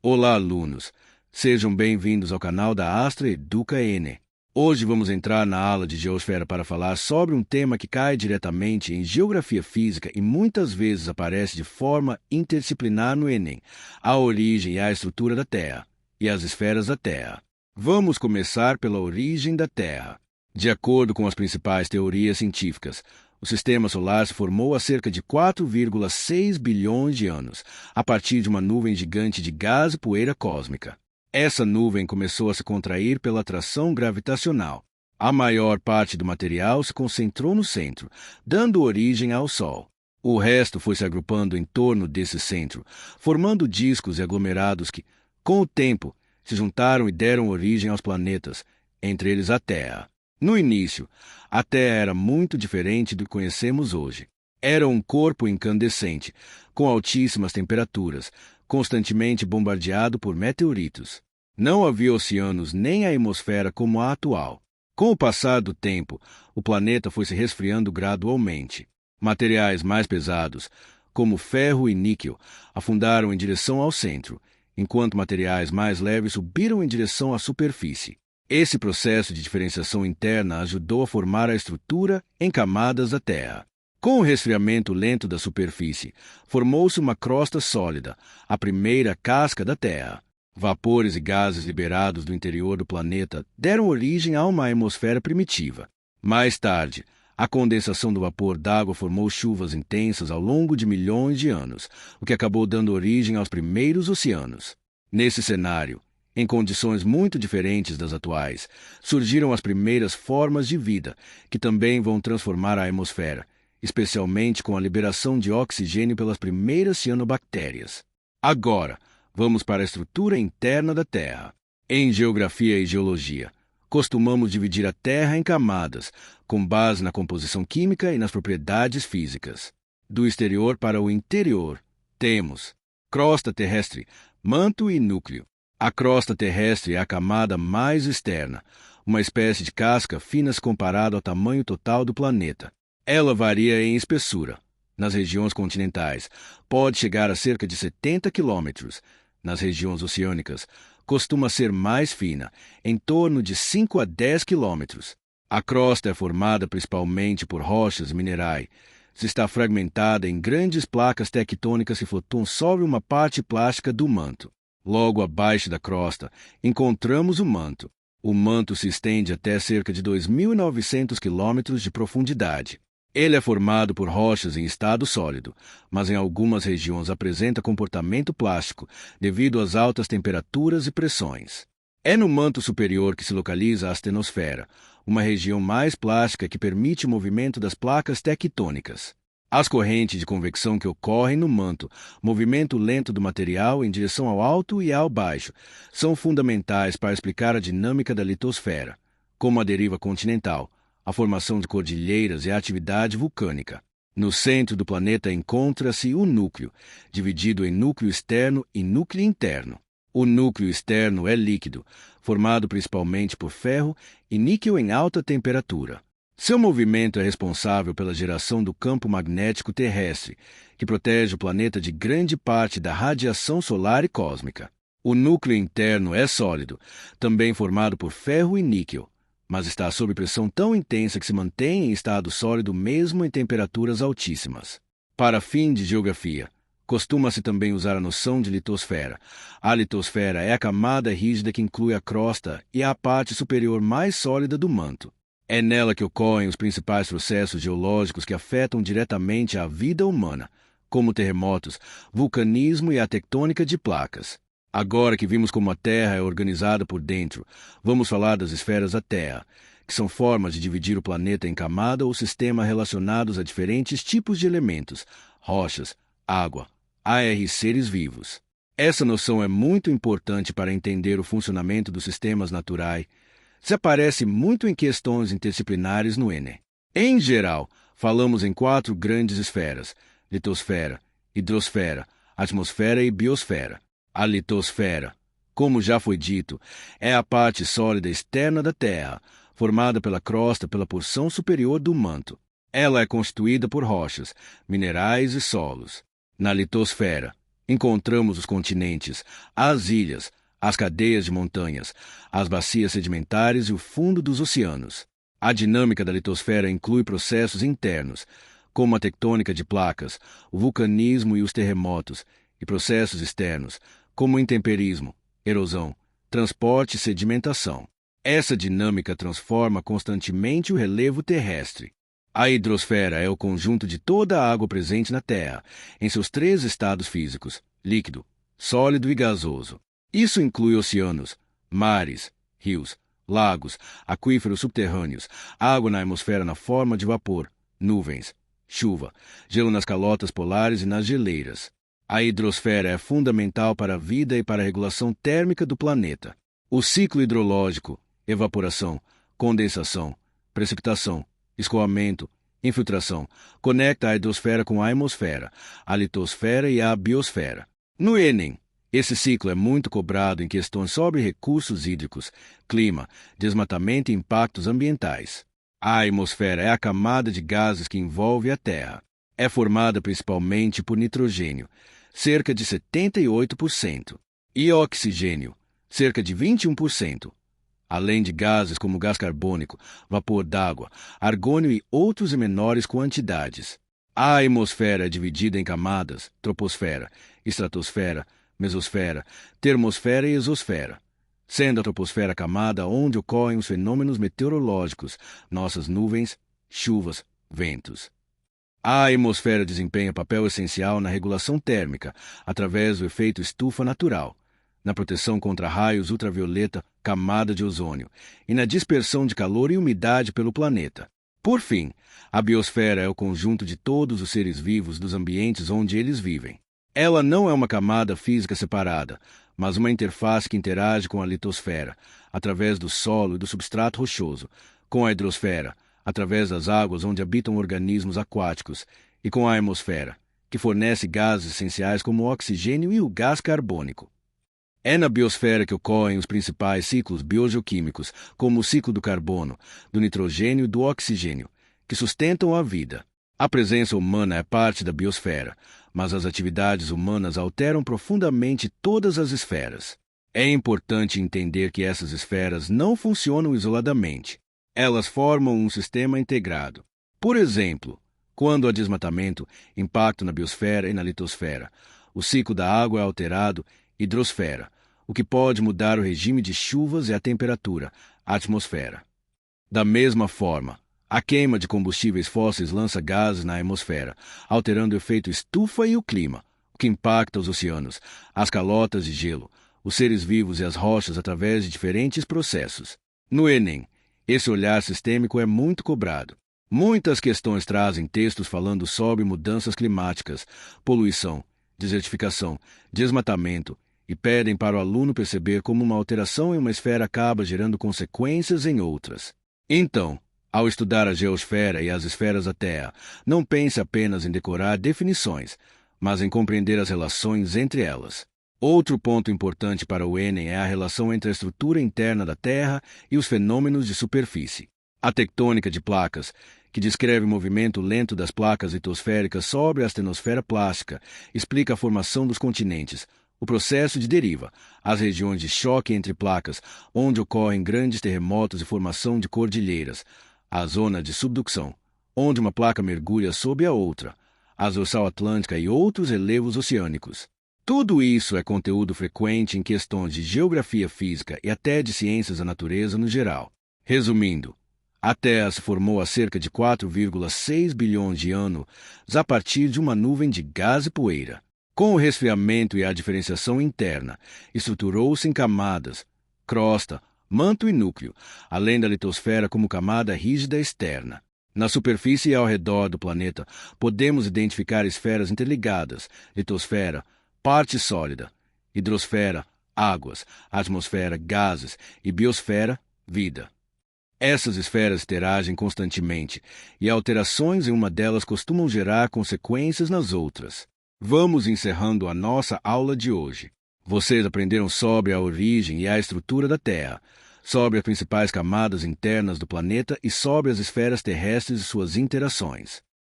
Olá, alunos! Sejam bem-vindos ao canal da Astra Educa N. Hoje vamos entrar na aula de Geosfera para falar sobre um tema que cai diretamente em Geografia Física e muitas vezes aparece de forma interdisciplinar no Enem: a origem e a estrutura da Terra e as esferas da Terra. Vamos começar pela origem da Terra. De acordo com as principais teorias científicas, o Sistema Solar se formou há cerca de 4,6 bilhões de anos, a partir de uma nuvem gigante de gás e poeira cósmica. Essa nuvem começou a se contrair pela atração gravitacional. A maior parte do material se concentrou no centro, dando origem ao Sol. O resto foi se agrupando em torno desse centro, formando discos e aglomerados que, com o tempo, se juntaram e deram origem aos planetas, entre eles a Terra. No início, a Terra era muito diferente do que conhecemos hoje. Era um corpo incandescente, com altíssimas temperaturas, constantemente bombardeado por meteoritos. Não havia oceanos nem a atmosfera como a atual. Com o passar do tempo, o planeta foi se resfriando gradualmente. Materiais mais pesados, como ferro e níquel, afundaram em direção ao centro, enquanto materiais mais leves subiram em direção à superfície. Esse processo de diferenciação interna ajudou a formar a estrutura em camadas da Terra. Com o resfriamento lento da superfície, formou-se uma crosta sólida, a primeira casca da Terra. Vapores e gases liberados do interior do planeta deram origem a uma atmosfera primitiva. Mais tarde, a condensação do vapor d'água formou chuvas intensas ao longo de milhões de anos, o que acabou dando origem aos primeiros oceanos. Nesse cenário, em condições muito diferentes das atuais, surgiram as primeiras formas de vida, que também vão transformar a atmosfera, especialmente com a liberação de oxigênio pelas primeiras cianobactérias. Agora, vamos para a estrutura interna da Terra. Em Geografia e Geologia, costumamos dividir a Terra em camadas, com base na composição química e nas propriedades físicas. Do exterior para o interior, temos crosta terrestre, manto e núcleo. A crosta terrestre é a camada mais externa, uma espécie de casca fina se comparado ao tamanho total do planeta. Ela varia em espessura. Nas regiões continentais, pode chegar a cerca de 70 quilômetros. Nas regiões oceânicas, costuma ser mais fina, em torno de 5 a 10 quilômetros. A crosta é formada principalmente por rochas e minerais. Está fragmentada em grandes placas tectônicas que flutuam sobre uma parte plástica do manto. Logo abaixo da crosta, encontramos o manto. O manto se estende até cerca de 2.900 quilômetros de profundidade. Ele é formado por rochas em estado sólido, mas em algumas regiões apresenta comportamento plástico devido às altas temperaturas e pressões. É no manto superior que se localiza a astenosfera, uma região mais plástica que permite o movimento das placas tectônicas. As correntes de convecção que ocorrem no manto, movimento lento do material em direção ao alto e ao baixo, são fundamentais para explicar a dinâmica da litosfera, como a deriva continental, a formação de cordilheiras e a atividade vulcânica. No centro do planeta encontra-se o núcleo, dividido em núcleo externo e núcleo interno. O núcleo externo é líquido, formado principalmente por ferro e níquel em alta temperatura. Seu movimento é responsável pela geração do campo magnético terrestre, que protege o planeta de grande parte da radiação solar e cósmica. O núcleo interno é sólido, também formado por ferro e níquel, mas está sob pressão tão intensa que se mantém em estado sólido mesmo em temperaturas altíssimas. Para fim de geografia, costuma-se também usar a noção de litosfera. A litosfera é a camada rígida que inclui a crosta e a parte superior mais sólida do manto. É nela que ocorrem os principais processos geológicos que afetam diretamente a vida humana, como terremotos, vulcanismo e a tectônica de placas. Agora que vimos como a Terra é organizada por dentro, vamos falar das esferas da Terra, que são formas de dividir o planeta em camada ou sistema relacionados a diferentes tipos de elementos, rochas, água, ar e seres vivos. Essa noção é muito importante para entender o funcionamento dos sistemas naturais. Se aparece muito em questões interdisciplinares no Enem. Em geral, falamos em 4 grandes esferas: litosfera, hidrosfera, atmosfera e biosfera. A litosfera, como já foi dito, é a parte sólida externa da Terra, formada pela crosta pela porção superior do manto. Ela é constituída por rochas, minerais e solos. Na litosfera, encontramos os continentes, as ilhas, as cadeias de montanhas, as bacias sedimentares e o fundo dos oceanos. A dinâmica da litosfera inclui processos internos, como a tectônica de placas, o vulcanismo e os terremotos, e processos externos, como o intemperismo, erosão, transporte e sedimentação. Essa dinâmica transforma constantemente o relevo terrestre. A hidrosfera é o conjunto de toda a água presente na Terra, em seus 3 estados físicos: líquido, sólido e gasoso. Isso inclui oceanos, mares, rios, lagos, aquíferos subterrâneos, água na atmosfera na forma de vapor, nuvens, chuva, gelo nas calotas polares e nas geleiras. A hidrosfera é fundamental para a vida e para a regulação térmica do planeta. O ciclo hidrológico, evaporação, condensação, precipitação, escoamento, infiltração, conecta a hidrosfera com a atmosfera, a litosfera e a biosfera. No Enem, esse ciclo é muito cobrado em questões sobre recursos hídricos, clima, desmatamento e impactos ambientais. A atmosfera é a camada de gases que envolve a Terra. É formada principalmente por nitrogênio, cerca de 78%, e oxigênio, cerca de 21%, além de gases como gás carbônico, vapor d'água, argônio e outros em menores quantidades. A atmosfera é dividida em camadas: troposfera, estratosfera, mesosfera, termosfera e exosfera, sendo a troposfera a camada onde ocorrem os fenômenos meteorológicos, nossas nuvens, chuvas, ventos. A atmosfera desempenha papel essencial na regulação térmica, através do efeito estufa natural, na proteção contra raios ultravioleta, camada de ozônio, e na dispersão de calor e umidade pelo planeta. Por fim, a biosfera é o conjunto de todos os seres vivos dos ambientes onde eles vivem. Ela não é uma camada física separada, mas uma interface que interage com a litosfera, através do solo e do substrato rochoso, com a hidrosfera, através das águas onde habitam organismos aquáticos, e com a atmosfera, que fornece gases essenciais como o oxigênio e o gás carbônico. É na biosfera que ocorrem os principais ciclos biogeoquímicos, como o ciclo do carbono, do nitrogênio e do oxigênio, que sustentam a vida. A presença humana é parte da biosfera, mas as atividades humanas alteram profundamente todas as esferas. É importante entender que essas esferas não funcionam isoladamente. Elas formam um sistema integrado. Por exemplo, quando há desmatamento, impacto na biosfera e na litosfera, o ciclo da água é alterado, hidrosfera, o que pode mudar o regime de chuvas e a temperatura, atmosfera. Da mesma forma, a queima de combustíveis fósseis lança gases na atmosfera, alterando o efeito estufa e o clima, o que impacta os oceanos, as calotas de gelo, os seres vivos e as rochas através de diferentes processos. No Enem, esse olhar sistêmico é muito cobrado. Muitas questões trazem textos falando sobre mudanças climáticas, poluição, desertificação, desmatamento, e pedem para o aluno perceber como uma alteração em uma esfera acaba gerando consequências em outras. Então, ao estudar a geosfera e as esferas da Terra, não pense apenas em decorar definições, mas em compreender as relações entre elas. Outro ponto importante para o Enem é a relação entre a estrutura interna da Terra e os fenômenos de superfície. A tectônica de placas, que descreve o movimento lento das placas litosféricas sobre a astenosfera plástica, explica a formação dos continentes, o processo de deriva, as regiões de choque entre placas, onde ocorrem grandes terremotos e formação de cordilheiras, a zona de subducção, onde uma placa mergulha sob a outra, a dorsal atlântica e outros relevos oceânicos. Tudo isso é conteúdo frequente em questões de geografia física e até de ciências da natureza no geral. Resumindo, a Terra se formou há cerca de 4,6 bilhões de anos a partir de uma nuvem de gás e poeira. Com o resfriamento e a diferenciação interna, estruturou-se em camadas, crosta, manto e núcleo, além da litosfera como camada rígida externa. Na superfície e ao redor do planeta, podemos identificar esferas interligadas: litosfera, parte sólida, hidrosfera, águas, atmosfera, gases e biosfera, vida. Essas esferas interagem constantemente, e alterações em uma delas costumam gerar consequências nas outras. Vamos encerrando a nossa aula de hoje. Vocês aprenderam sobre a origem e a estrutura da Terra, sobre as principais camadas internas do planeta e sobre as esferas terrestres e suas interações.